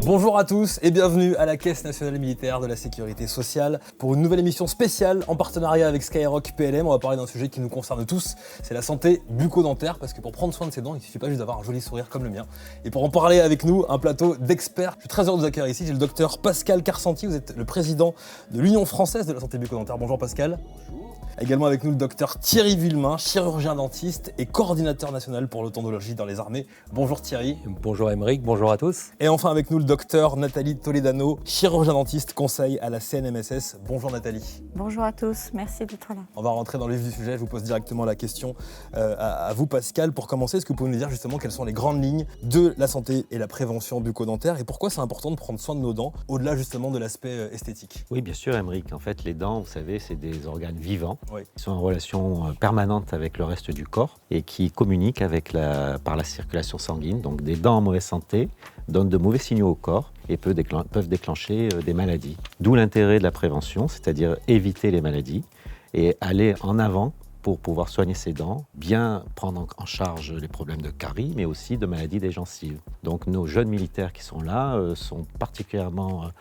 Bonjour à tous et bienvenue à la Caisse nationale militaire de la sécurité sociale pour une nouvelle émission spéciale en partenariat avec Skyrock PLM. On va parler d'un sujet qui nous concerne tous, c'est la santé bucco-dentaire, parce que pour prendre soin de ses dents, il ne suffit pas juste d'avoir un joli sourire comme le mien. Et pour en parler avec nous, un plateau d'experts. Je suis très heureux de vous accueillir ici, j'ai le docteur Pascal Carcenti, vous êtes le président de l'Union française de la santé bucco-dentaire. Bonjour Pascal. Bonjour. Également avec nous le docteur Thierry Villemain, chirurgien dentiste et coordinateur national pour l'odontologie dans les armées. Bonjour Thierry. Bonjour Aymeric, bonjour à tous. Et enfin avec nous le docteur Nathalie Toledano, chirurgien dentiste, conseil à la CNMSS. Bonjour Nathalie. Bonjour à tous, merci d'être là. On va rentrer dans le vif du sujet, je vous pose directement la question à vous Pascal. Pour commencer, est-ce que vous pouvez nous dire justement quelles sont les grandes lignes de la santé et la prévention bucco-dentaire et pourquoi c'est important de prendre soin de nos dents au-delà justement de l'aspect esthétique? Oui bien sûr Aymeric, en fait les dents, vous savez, c'est des organes vivants. Oui. Qui sont en relation permanente avec le reste du corps et qui communiquent par la circulation sanguine. Donc des dents en mauvaise santé donnent de mauvais signaux au corps et peuvent déclencher des maladies. D'où l'intérêt de la prévention, c'est-à-dire éviter les maladies et aller en avant pour pouvoir soigner ses dents, bien prendre en charge les problèmes de caries, mais aussi de maladies des gencives. Donc nos jeunes militaires qui sont là sont particulièrement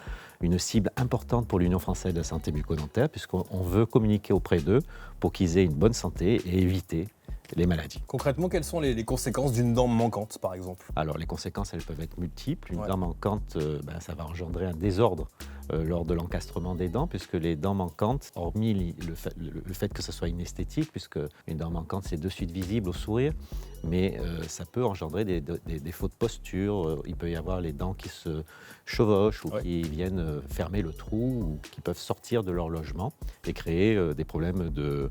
une cible importante pour l'Union française de la santé bucco-dentaire, puisqu'on veut communiquer auprès d'eux pour qu'ils aient une bonne santé et éviter les maladies. Concrètement, quelles sont les conséquences d'une dent manquante, par exemple? Alors, les conséquences, elles peuvent être multiples. Une dent manquante, ça va engendrer un désordre lors de l'encastrement des dents, puisque les dents manquantes, hormis le fait que ce soit inesthétique, puisque une dent manquante, c'est de suite visible au sourire, mais ça peut engendrer des défauts de posture. Il peut y avoir les dents qui se chevauchent ou qui viennent fermer le trou ou qui peuvent sortir de leur logement et créer des problèmes de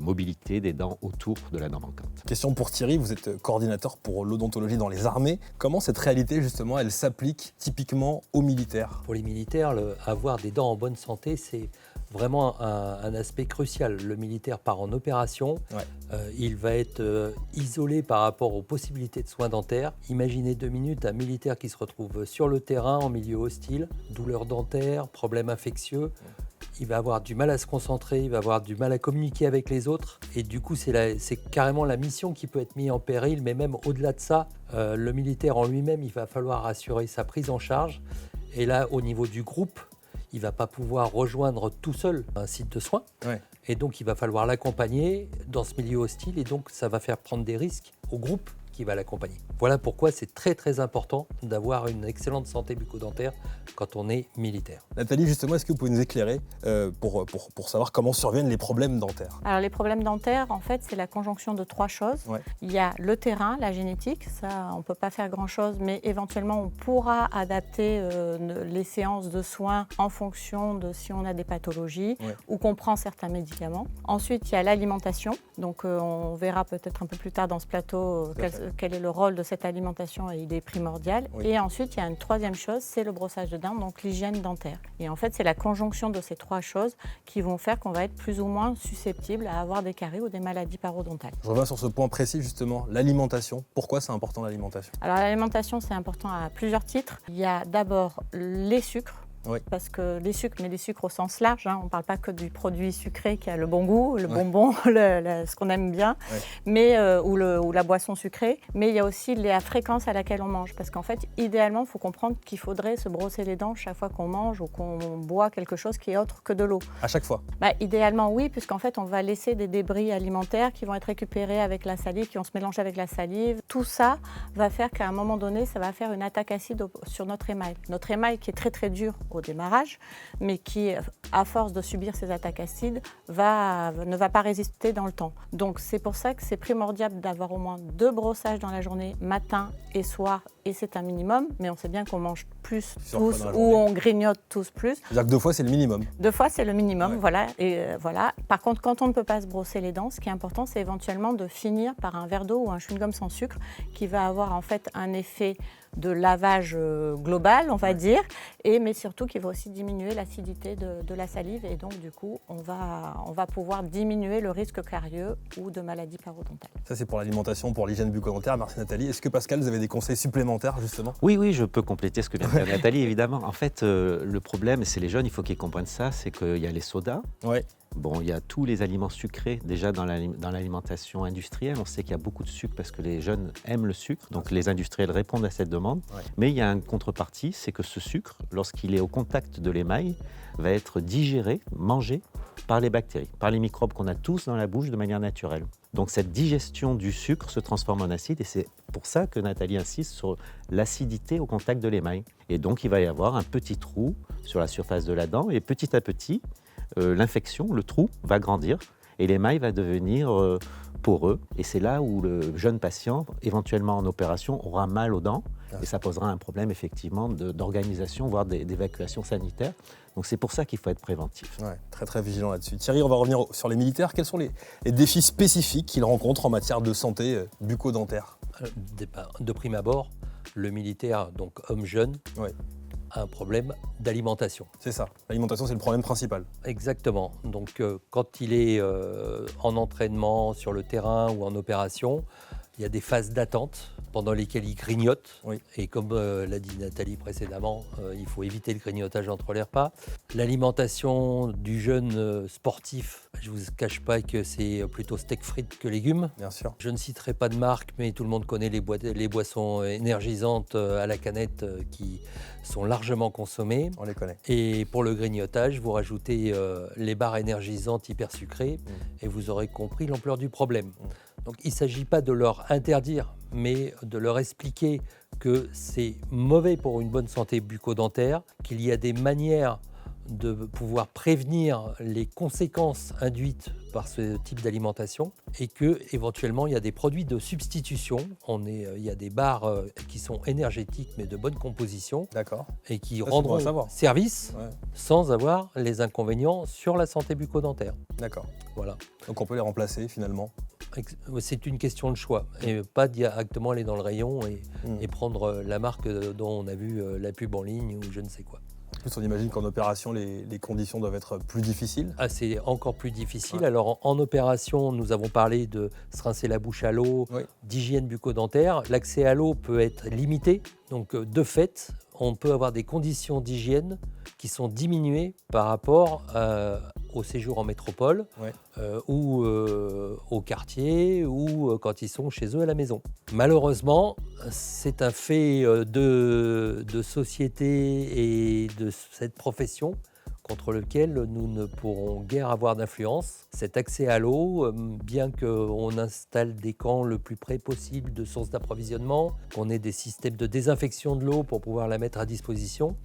mobilité des dents autour de la dent manquante. Question pour Thierry, vous êtes coordinateur pour l'odontologie dans les armées. Comment cette réalité, justement, elle s'applique typiquement aux militaires? Pour les militaires, avoir des dents en bonne santé, c'est vraiment un aspect crucial. Le militaire part en opération, il va être isolé par rapport aux possibilités de soins dentaires. Imaginez 2 minutes un militaire qui se retrouve sur le terrain en milieu hostile, douleurs dentaires, problèmes infectieux. Il va avoir du mal à se concentrer, il va avoir du mal à communiquer avec les autres. Et du coup, c'est carrément la mission qui peut être mise en péril. Mais même au-delà de ça, le militaire en lui-même, il va falloir assurer sa prise en charge. Et là, au niveau du groupe, il ne va pas pouvoir rejoindre tout seul un site de soins. Ouais. Et donc, il va falloir l'accompagner dans ce milieu hostile. Et donc, ça va faire prendre des risques au groupe qui va l'accompagner. Voilà pourquoi c'est très très important d'avoir une excellente santé bucco-dentaire quand on est militaire. Nathalie, justement, est-ce que vous pouvez nous éclairer pour savoir comment surviennent les problèmes dentaires? Alors les problèmes dentaires, en fait, c'est la conjonction de 3 choses. Ouais. Il y a le terrain, la génétique, ça on ne peut pas faire grand-chose, mais éventuellement on pourra adapter les séances de soins en fonction de si on a des pathologies ou qu'on prend certains médicaments. Ensuite, il y a l'alimentation, donc on verra peut-être un peu plus tard dans ce plateau quel est le rôle de cette alimentation et il est primordial. Oui. Et ensuite, il y a une 3e chose, c'est le brossage de dents, donc l'hygiène dentaire. Et en fait, c'est la conjonction de ces 3 choses qui vont faire qu'on va être plus ou moins susceptible à avoir des caries ou des maladies parodontales. Je reviens sur ce point précis justement, l'alimentation. Pourquoi c'est important l'alimentation? Alors l'alimentation, c'est important à plusieurs titres. Il y a d'abord les sucres. Oui. Parce que les sucres, mais les sucres au sens large, on ne parle pas que du produit sucré qui a le bon goût, le bonbon, ce qu'on aime bien, mais, ou la boisson sucrée, mais il y a aussi la fréquence à laquelle on mange. Parce qu'en fait, idéalement, il faut comprendre qu'il faudrait se brosser les dents chaque fois qu'on mange ou qu'on boit quelque chose qui est autre que de l'eau. À chaque fois? Idéalement, oui, puisqu'en fait, on va laisser des débris alimentaires qui vont être récupérés avec la salive, qui vont se mélanger avec la salive. Tout ça va faire qu'à un moment donné, ça va faire une attaque acide sur notre émail. Notre émail qui est très très dur au démarrage, mais qui, à force de subir ces attaques acides, ne va pas résister dans le temps. Donc c'est pour ça que c'est primordial d'avoir au moins 2 brossages dans la journée, matin et soir, et c'est un minimum, mais on sait bien qu'on mange plus tous ou on grignote tous plus. C'est-à-dire que 2 fois c'est le minimum? 2 fois c'est le minimum, voilà. Et voilà. Par contre, quand on ne peut pas se brosser les dents, ce qui est important, c'est éventuellement de finir par un verre d'eau ou un chewing-gum sans sucre qui va avoir en fait un effet de lavage global, on va dire, mais surtout qui va aussi diminuer l'acidité de la salive et donc du coup on va pouvoir diminuer le risque carieux ou de maladies parodontales. Ça c'est pour l'alimentation, pour l'hygiène bucco-dentaire. Merci Nathalie. Est-ce que Pascal, vous avez des conseils supplémentaires justement? Oui, je peux compléter ce que vient de dire Nathalie évidemment. En fait, le problème, c'est les jeunes, il faut qu'ils comprennent ça, c'est qu'il y a les sodas. Bon, il y a tous les aliments sucrés. Déjà, dans l'alimentation industrielle, on sait qu'il y a beaucoup de sucre parce que les jeunes aiment le sucre. Donc, les industriels répondent à cette demande. Ouais. Mais il y a une contrepartie, c'est que ce sucre, lorsqu'il est au contact de l'émail, va être digéré, mangé par les bactéries, par les microbes qu'on a tous dans la bouche de manière naturelle. Donc, cette digestion du sucre se transforme en acide et c'est pour ça que Nathalie insiste sur l'acidité au contact de l'émail. Et donc, il va y avoir un petit trou sur la surface de la dent et petit à petit, l'infection, le trou, va grandir et l'émail va devenir poreux. Et c'est là où le jeune patient, éventuellement en opération, aura mal aux dents et ça posera un problème effectivement d'organisation, voire d'évacuation sanitaire. Donc c'est pour ça qu'il faut être préventif. Ouais, très très vigilant là-dessus. Thierry, on va revenir sur les militaires. Quels sont les défis spécifiques qu'ils rencontrent en matière de santé bucco-dentaire ? De prime abord, le militaire, donc homme jeune, a un problème d'alimentation. C'est ça, l'alimentation c'est le problème principal. Exactement, donc quand il est en entraînement, sur le terrain ou en opération, il y a des phases d'attente pendant lesquelles il grignote. Oui. Et comme l'a dit Nathalie précédemment, il faut éviter le grignotage entre les repas. L'alimentation du jeune sportif, je ne vous cache pas que c'est plutôt steak frites que légumes. Bien sûr. Je ne citerai pas de marque, mais tout le monde connaît les boissons énergisantes à la canette qui sont largement consommées. On les connaît. Et pour le grignotage, vous rajoutez les barres énergisantes hyper sucrées et vous aurez compris l'ampleur du problème. Donc il ne s'agit pas de leur interdire, mais de leur expliquer que c'est mauvais pour une bonne santé bucco-dentaire, qu'il y a des manières de pouvoir prévenir les conséquences induites par ce type d'alimentation et qu'éventuellement il y a des produits de substitution. Il y a des barres qui sont énergétiques mais de bonne composition. D'accord. Et qui rendront service sans avoir les inconvénients sur la santé bucco-dentaire. D'accord. Voilà. Donc on peut les remplacer finalement ? C'est une question de choix et pas directement aller dans le rayon et prendre la marque dont on a vu la pub en ligne ou je ne sais quoi. En plus, on imagine qu'en opération, les conditions doivent être plus difficiles. Ah, c'est encore plus difficile. Ouais. Alors, en opération, nous avons parlé de se rincer la bouche à l'eau, d'hygiène bucco-dentaire. L'accès à l'eau peut être limité. Donc, de fait, on peut avoir des conditions d'hygiène qui sont diminuées par rapport au séjour en métropole ou au quartier ou quand ils sont chez eux à la maison. Malheureusement, c'est un fait de société et de cette profession contre lequel nous ne pourrons guère avoir d'influence. Cet accès à l'eau, bien qu'on installe des camps le plus près possible de sources d'approvisionnement, qu'on ait des systèmes de désinfection de l'eau pour pouvoir la mettre à disposition,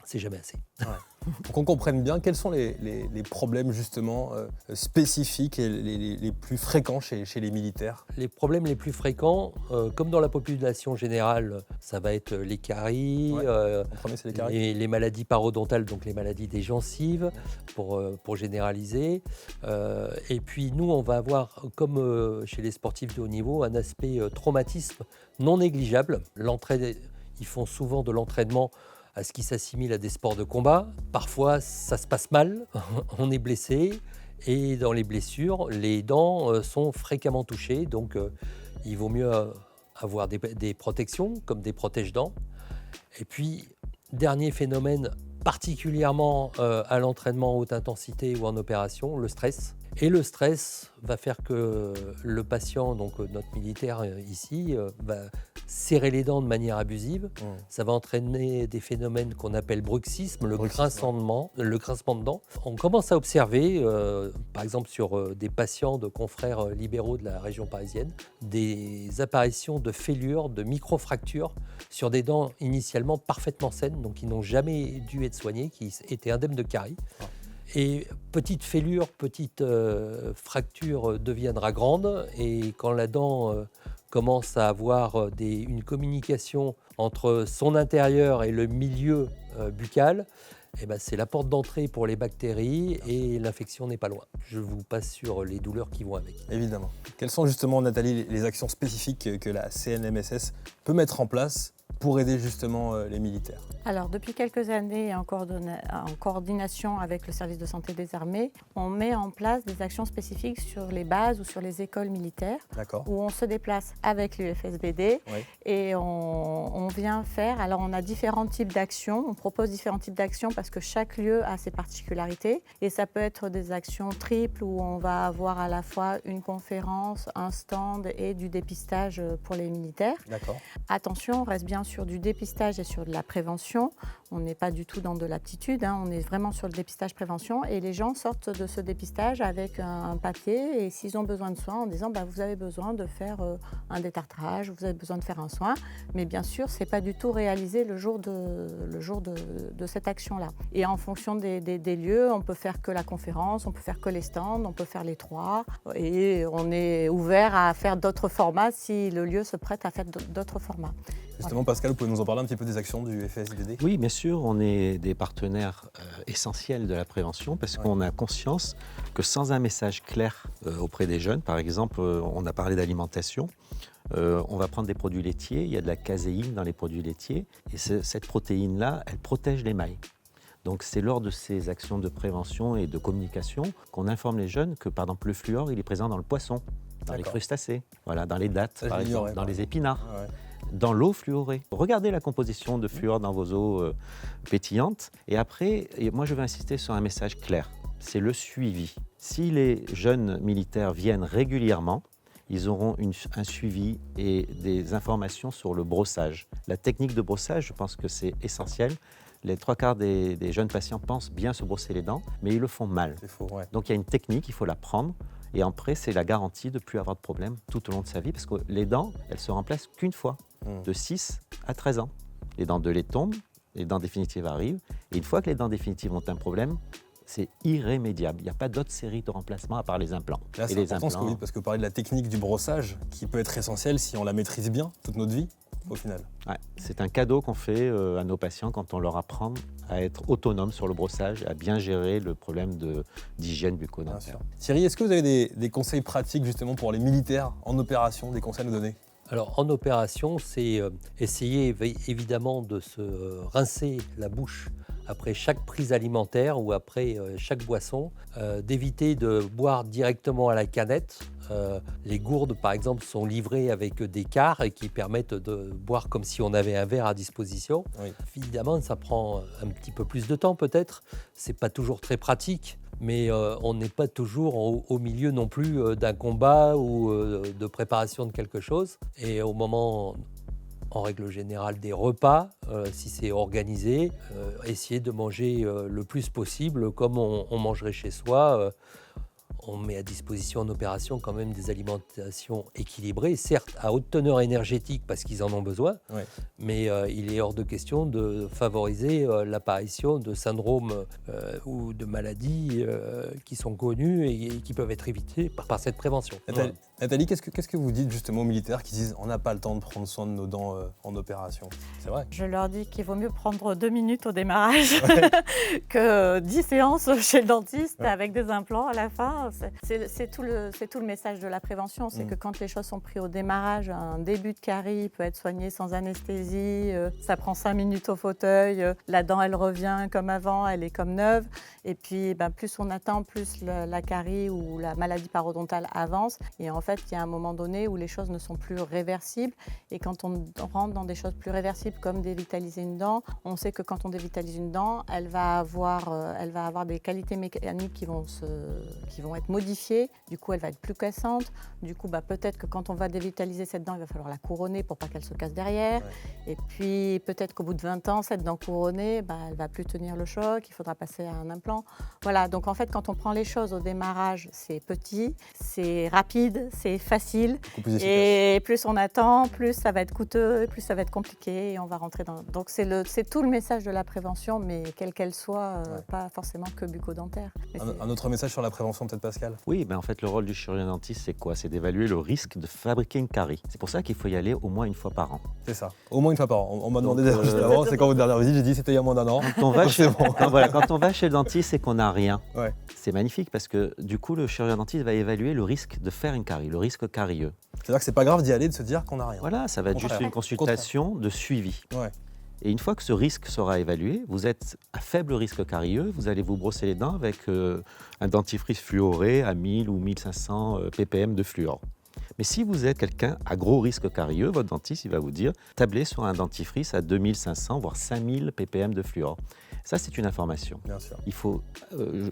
c'est jamais assez. Ouais. Pour qu'on comprenne bien, quels sont les problèmes justement spécifiques et les plus fréquents chez les militaires ? Les problèmes les plus fréquents, comme dans la population générale, ça va être les caries, les maladies parodontales, donc les maladies des gencives, pour généraliser. Et puis nous, on va avoir, comme chez les sportifs de haut niveau, un aspect traumatisme non négligeable. Ils font souvent de l'entraînement à ce qui s'assimile à des sports de combat. Parfois, ça se passe mal, on est blessé, et dans les blessures, les dents sont fréquemment touchées, donc il vaut mieux avoir des protections, comme des protège-dents. Et puis, dernier phénomène, particulièrement à l'entraînement haute intensité ou en opération, le stress. Et le stress va faire que le patient, donc notre militaire ici, va serrer les dents de manière abusive. Ça va entraîner des phénomènes qu'on appelle bruxisme, le grincement de dents. On commence à observer, par exemple sur des patients de confrères libéraux de la région parisienne, des apparitions de fêlures, de micro-fractures sur des dents initialement parfaitement saines, donc qui n'ont jamais dû être soignées, qui étaient indemnes de caries. Et petite fêlure, petite fracture deviendra grande et quand la dent commence à avoir une communication entre son intérieur et le milieu buccal, c'est la porte d'entrée pour les bactéries et l'infection n'est pas loin. Je vous passe sur les douleurs qui vont avec. Évidemment. Quelles sont justement, Nathalie, les actions spécifiques que la CNMSS peut mettre en place pour aider justement les militaires? Alors, depuis quelques années, en coordination avec le service de santé des armées, on met en place des actions spécifiques sur les bases ou sur les écoles militaires, où on se déplace avec l'UFSBD et on vient faire. Alors, on a différents types d'actions, on propose différents types d'actions parce que chaque lieu a ses particularités. Et ça peut être des actions triples où on va avoir à la fois une conférence, un stand et du dépistage pour les militaires. Attention, on reste bien sur du dépistage et sur de la prévention. On n'est pas du tout dans de l'aptitude, on est vraiment sur le dépistage-prévention et les gens sortent de ce dépistage avec un papier et s'ils ont besoin de soins en disant vous avez besoin de faire un détartrage, vous avez besoin de faire un soin, mais bien sûr ce n'est pas du tout réalisé le jour de cette action-là. Et en fonction des lieux, on peut faire que la conférence, on peut faire que les stands, on peut faire les trois et on est ouvert à faire d'autres formats si le lieu se prête à faire d'autres formats. Justement, Pascal, vous pouvez nous en parler un petit peu des actions du FSBD? Oui, bien sûr, on est des partenaires essentiels de la prévention parce qu'on a conscience que sans un message clair auprès des jeunes, par exemple, on a parlé d'alimentation, on va prendre des produits laitiers, il y a de la caséine dans les produits laitiers et cette protéine-là, elle protège l'émail. Donc c'est lors de ces actions de prévention et de communication qu'on informe les jeunes que, par exemple, le fluor, il est présent dans le poisson, dans les crustacés, dans les dattes, par exemple, dans les épinards. Dans l'eau fluorée. Regardez la composition de fluor dans vos eaux pétillantes. Et après, moi je veux insister sur un message clair, c'est le suivi. Si les jeunes militaires viennent régulièrement, ils auront un suivi et des informations sur le brossage. La technique de brossage, je pense que c'est essentiel. Les 3/4 des jeunes patients pensent bien se brosser les dents, mais ils le font mal. C'est faux, Donc il y a une technique, il faut l'apprendre. Et après, c'est la garantie de ne plus avoir de problème tout au long de sa vie, parce que les dents, elles se remplacent qu'une fois, de 6 à 13 ans. Les dents de lait tombent, les dents définitives arrivent, et une fois que les dents définitives ont un problème, c'est irrémédiable. Il n'y a pas d'autre série de remplacement à part les implants. Là, c'est important ce que vous dites, parce que vous parlez de la technique du brossage, qui peut être essentielle si on la maîtrise bien toute notre vie, au final. Ouais, c'est un cadeau qu'on fait à nos patients quand on leur apprend à être autonomes sur le brossage, à bien gérer le problème d'hygiène bucco-dentaire. Thierry, est-ce que vous avez des conseils pratiques justement pour les militaires en opération, des conseils à nous donner? Alors en opération, c'est essayer évidemment de se rincer la bouche après chaque prise alimentaire ou après chaque boisson, d'éviter de boire directement à la canette. Les gourdes, par exemple, sont livrées avec des quarts et qui permettent de boire comme si on avait un verre à disposition. Évidemment, ça prend un petit peu plus de temps peut-être. C'est pas toujours très pratique. Mais on n'est pas toujours au milieu non plus d'un combat ou de préparation de quelque chose. Et au moment, en règle générale, des repas, si c'est organisé, essayer de manger le plus possible comme on mangerait chez soi. On met à disposition en opération quand même des alimentations équilibrées, certes à haute teneur énergétique parce qu'ils en ont besoin, mais il est hors de question de favoriser l'apparition de syndromes ou de maladies qui sont connues et qui peuvent être évitées par cette prévention. Nathalie, qu'est-ce que vous dites justement aux militaires qui disent on n'a pas le temps de prendre soin de nos dents en opération? C'est vrai. Je leur dis qu'il vaut mieux prendre 2 minutes au démarrage que 10 séances chez le dentiste avec des implants à la fin. C'est tout le message de la prévention, c'est que quand les choses sont prises au démarrage, un début de carie peut être soigné sans anesthésie, ça prend 5 minutes au fauteuil, la dent elle revient comme avant, elle est comme neuve, et puis plus on attend, plus la carie ou la maladie parodontale avance, et en fait il y a un moment donné où les choses ne sont plus réversibles, et quand on rentre dans des choses plus réversibles comme dévitaliser une dent, on sait que quand on dévitalise une dent, elle va avoir des qualités mécaniques qui vont être modifiée, du coup elle va être plus cassante, du coup peut-être que quand on va dévitaliser cette dent, il va falloir la couronner pour pas qu'elle se casse derrière, et puis peut-être qu'au bout de 20 ans, cette dent couronnée, elle va plus tenir le choc, il faudra passer à un implant. Voilà, donc en fait quand on prend les choses au démarrage, c'est petit, c'est rapide, c'est facile, et plus on attend, plus ça va être coûteux, plus ça va être compliqué, et on va rentrer dans... Donc c'est tout le message de la prévention, mais quelle qu'elle soit, pas forcément que bucco-dentaire. Un autre message sur la prévention peut-être, Pascal? Oui, en fait, le rôle du chirurgien dentiste, c'est quoi? C'est d'évaluer le risque de fabriquer une carie. C'est pour ça qu'il faut y aller au moins une fois par an. C'est ça, au moins une fois par an. On m'a demandé juste avant, c'est quand votre dernière visite, j'ai dit c'était il y a moins d'un an. Quand on va chez le dentiste, c'est qu'on n'a rien. C'est magnifique parce que du coup, le chirurgien dentiste va évaluer le risque de faire une carie. le risque carieux. C'est-à-dire que c'est pas grave d'y aller, de se dire qu'on n'a rien. Voilà, ça va être juste une consultation de suivi. Ouais. Et une fois que ce risque sera évalué, vous êtes à faible risque carieux, vous allez vous brosser les dents avec un dentifrice fluoré à 1000 ou 1500 ppm de fluor. Mais si vous êtes quelqu'un à gros risque carieux, votre dentiste il va vous dire tablez sur un dentifrice à 2500 voire 5000 ppm de fluor. Ça, c'est une information. Bien sûr. Il faut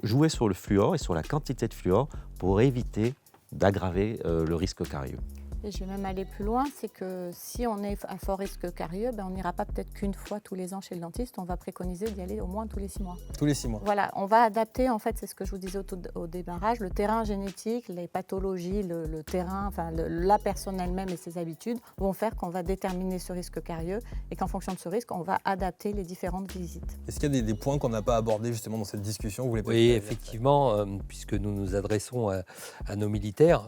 jouer sur le fluor et sur la quantité de fluor pour éviter d'aggraver le risque carieux. Et je vais même aller plus loin, c'est que si on est à fort risque carieux, on n'ira pas peut-être qu'une fois tous les ans chez le dentiste, on va préconiser d'y aller au moins tous les 6 mois. Tous les 6 mois. Voilà, on va adapter, en fait, c'est ce que je vous disais au démarrage, le terrain génétique, les pathologies, le terrain, enfin la personne elle-même et ses habitudes vont faire qu'on va déterminer ce risque carieux et qu'en fonction de ce risque, on va adapter les différentes visites. Est-ce qu'il y a des points qu'on n'a pas abordés justement dans cette discussion? Vous voulez Oui, effectivement, puisque nous nous adressons à nos militaires,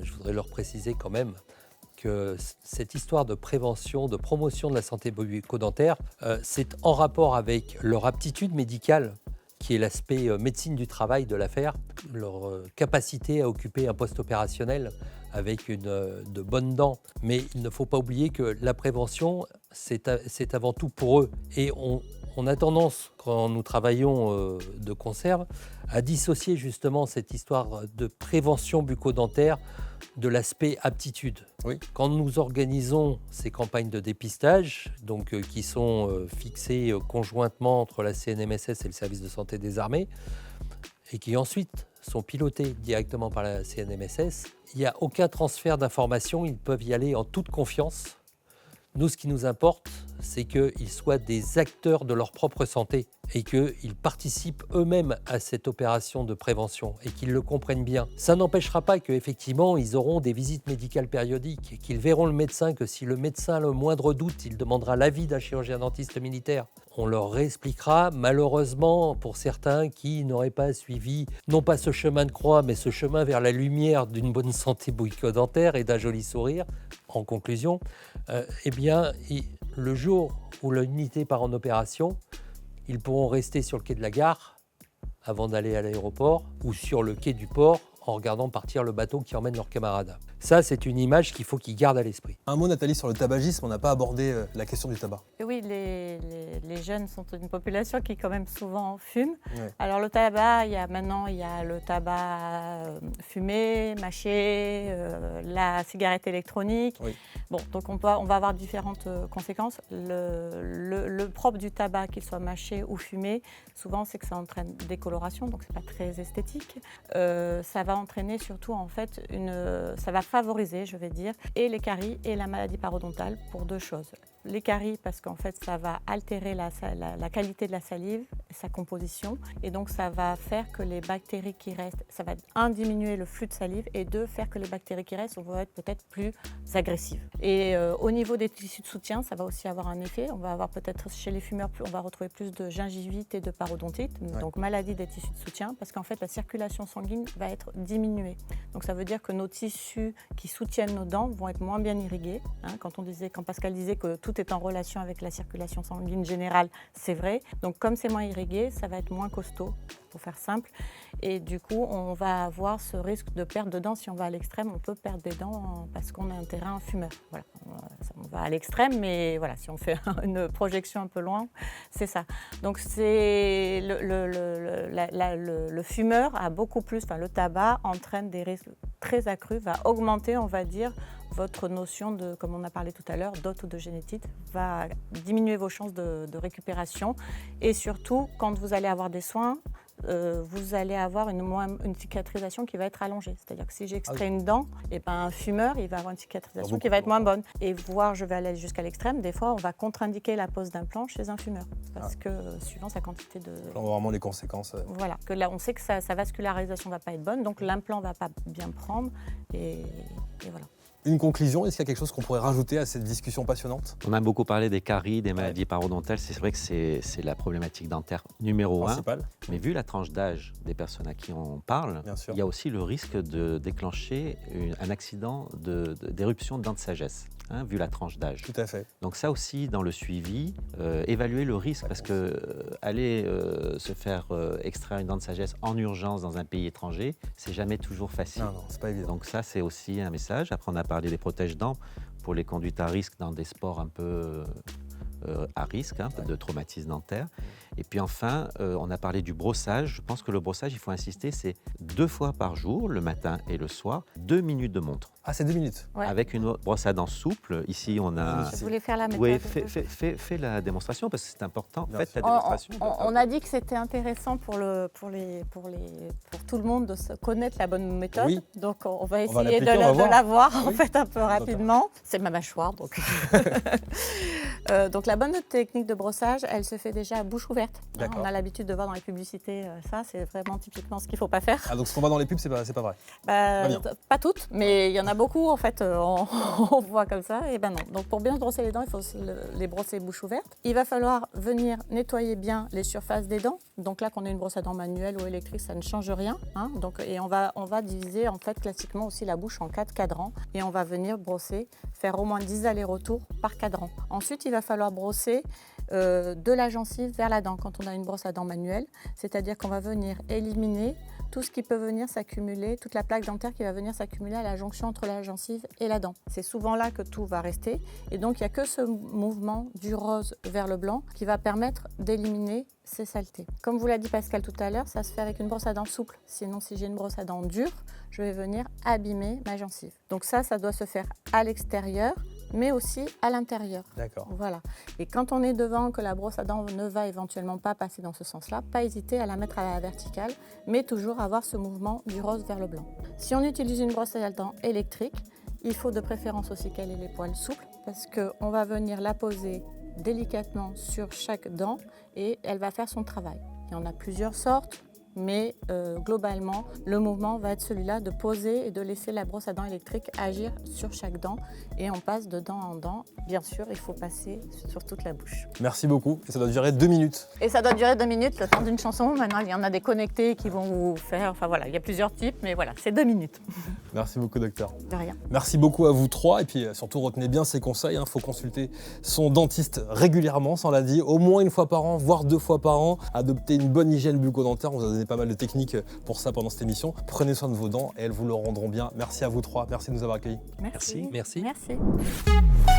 je voudrais leur préciser quand même que cette histoire de prévention, de promotion de la santé bucco-dentaire, c'est en rapport avec leur aptitude médicale, qui est l'aspect médecine du travail de l'affaire, leur capacité à occuper un poste opérationnel avec de bonnes dents. Mais il ne faut pas oublier que la prévention, c'est avant tout pour eux. Et on a tendance, quand nous travaillons de concert, à dissocier justement cette histoire de prévention bucco-dentaire de l'aspect aptitude. Oui. Quand nous organisons ces campagnes de dépistage, donc, qui sont fixées conjointement entre la CNMSS et le service de santé des armées, et qui ensuite sont pilotées directement par la CNMSS, il n'y a aucun transfert d'informations, ils peuvent y aller en toute confiance. Nous, ce qui nous importe, c'est qu'ils soient des acteurs de leur propre santé et qu'ils participent eux-mêmes à cette opération de prévention et qu'ils le comprennent bien. Ça n'empêchera pas qu'effectivement, ils auront des visites médicales périodiques, qu'ils verront le médecin, que si le médecin a le moindre doute, il demandera l'avis d'un chirurgien dentiste militaire. On leur réexpliquera, malheureusement, pour certains qui n'auraient pas suivi, non pas ce chemin de croix, mais ce chemin vers la lumière d'une bonne santé bucco-dentaire et d'un joli sourire. En conclusion, le jour où l'unité part en opération, ils pourront rester sur le quai de la gare avant d'aller à l'aéroport ou sur le quai du port en regardant partir le bateau qui emmène leurs camarades. Ça, c'est une image qu'il faut qu'ils gardent à l'esprit. Un mot, Nathalie, sur le tabagisme. On n'a pas abordé la question du tabac. Et oui, les jeunes sont une population qui quand même souvent fume. Ouais. Alors le tabac, il y a le tabac fumé, mâché, la cigarette électronique. Oui. Bon, donc on va avoir différentes conséquences. Le propre du tabac, qu'il soit mâché ou fumé, souvent c'est que ça entraîne décoloration, donc c'est pas très esthétique. Ça va entraîner surtout en fait ça va favoriser, je vais dire, et les caries et la maladie parodontale pour 2 choses. Les caries parce qu'en fait ça va altérer la qualité de la salive, sa composition, et donc ça va faire que les bactéries qui restent, ça va diminuer le flux de salive et 2, faire que les bactéries qui restent vont être peut-être plus agressives. Et au niveau des tissus de soutien, ça va aussi avoir un effet. On va avoir peut-être chez les fumeurs, on va retrouver plus de gingivite et de parodontite, donc maladie des tissus de soutien, parce qu'en fait la circulation sanguine va être diminuée. Donc ça veut dire que nos tissus qui soutiennent nos dents vont être moins bien irrigués. Quand Pascal disait que tout est en relation avec la circulation sanguine générale, c'est vrai. Donc comme c'est moins irrigué, ça va être moins costaud, pour faire simple. Et du coup, on va avoir ce risque de perte de dents. Si on va à l'extrême, on peut perdre des dents parce qu'on a un terrain fumeur. Voilà. On va à l'extrême, mais voilà, si on fait une projection un peu loin, c'est ça. Donc c'est le fumeur a beaucoup plus, le tabac entraîne des risques très accrus, va augmenter, on va dire, votre notion de, comme on a parlé tout à l'heure, d'hôte ou de génétite, va diminuer vos chances de récupération. Et surtout, quand vous allez avoir des soins, vous allez avoir une cicatrisation qui va être allongée. C'est-à-dire que si j'extrais une dent, un fumeur, il va avoir une cicatrisation qui va être moins bonne. Et voire, je vais aller jusqu'à l'extrême, des fois, on va contre-indiquer la pose d'implant chez un fumeur. Parce que, suivant sa quantité de... On voit vraiment les conséquences. Voilà, que là, on sait que sa vascularisation ne va pas être bonne, donc l'implant ne va pas bien prendre, et voilà. Une conclusion, est-ce qu'il y a quelque chose qu'on pourrait rajouter à cette discussion passionnante? On a beaucoup parlé des caries, des maladies parodontales. C'est vrai que c'est la problématique dentaire numéro 1. Mais vu la tranche d'âge des personnes à qui on parle, il y a aussi le risque de déclencher un accident d'éruption de dents de sagesse. hein, vu la tranche d'âge. Tout à fait. Donc ça aussi, dans le suivi, évaluer le risque, parce que aller se faire extraire une dent de sagesse en urgence dans un pays étranger, c'est jamais toujours facile. Non, c'est pas évident. Donc ça, c'est aussi un message. Après, on a parlé des protège-dents pour les conduites à risque dans des sports un peu à risque, hein, de traumatisme dentaire. Et puis enfin, on a parlé du brossage. Je pense que le brossage, il faut insister, c'est 2 fois par jour, le matin et le soir, 2 minutes de montre. Ah, c'est 2 minutes. Ouais. Avec une brosse à dents souple. Ici, on a... Je voulais faire la méthode. Oui, fais la démonstration parce que c'est important. Bien Faites sûr. la démonstration. On a dit que c'était intéressant pour tout le monde de se connaître la bonne méthode. Oui. Donc on va On va essayer l'appliquer, on va de la voir Oui. en fait un peu rapidement. C'est ma mâchoire donc. Donc la bonne technique de brossage, elle se fait déjà à bouche ouverte. Hein, on a l'habitude de voir dans les publicités ça, c'est vraiment typiquement ce qu'il ne faut pas faire. Ah, donc ce qu'on voit dans les pubs, c'est pas vrai. Pas toutes, mais il y en a beaucoup en fait, on voit comme ça, et ben non. Donc pour bien se brosser les dents, il faut les brosser bouche ouverte. Il va falloir venir nettoyer bien les surfaces des dents. Donc là, qu'on ait une brosse à dents manuelle ou électrique, ça ne change rien. Hein. Donc, et on va diviser en fait classiquement aussi la bouche en 4 cadrans et on va venir brosser, faire au moins 10 allers-retours par cadran. Ensuite, il va falloir brosser de la gencive vers la dent quand on a une brosse à dents manuelle, c'est-à-dire qu'on va venir éliminer tout ce qui peut venir s'accumuler, toute la plaque dentaire qui va venir s'accumuler à la jonction entre la gencive et la dent. C'est souvent là que tout va rester et donc il n'y a que ce mouvement du rose vers le blanc qui va permettre d'éliminer ces saletés. Comme vous l'a dit Pascal tout à l'heure, ça se fait avec une brosse à dents souple. Sinon, si j'ai une brosse à dents dure, je vais venir abîmer ma gencive. Donc ça doit se faire à l'extérieur, mais aussi à l'intérieur. D'accord. Voilà. Et quand on est devant, que la brosse à dents ne va éventuellement pas passer dans ce sens-là, pas hésiter à la mettre à la verticale, mais toujours avoir ce mouvement du rose vers le blanc. Si on utilise une brosse à dents électrique, il faut de préférence aussi qu'elle ait les poils souples, parce qu'on va venir la poser délicatement sur chaque dent et elle va faire son travail. Il y en a plusieurs sortes. Mais globalement, le mouvement va être celui-là de poser et de laisser la brosse à dents électrique agir sur chaque dent et on passe de dent en dent. Bien sûr, il faut passer sur toute la bouche. Merci beaucoup. Et ça doit durer 2 minutes. Et ça doit durer 2 minutes, le temps d'une chanson. Maintenant, il y en a des connectés qui vont vous faire... Enfin voilà, il y a plusieurs types, mais voilà, c'est 2 minutes. Merci beaucoup, docteur. De rien. Merci beaucoup à vous 3 et puis surtout retenez bien ces conseils. Il faut consulter son dentiste régulièrement, ça on l'a dit, au moins 1 fois par an, voire 2 fois par an. Adopter une bonne hygiène bucco-dentaire. On vous a donné pas mal de techniques pour ça pendant cette émission. Prenez soin de vos dents et elles vous le rendront bien. Merci à vous 3. Merci de nous avoir accueillis. Merci. Merci. Merci.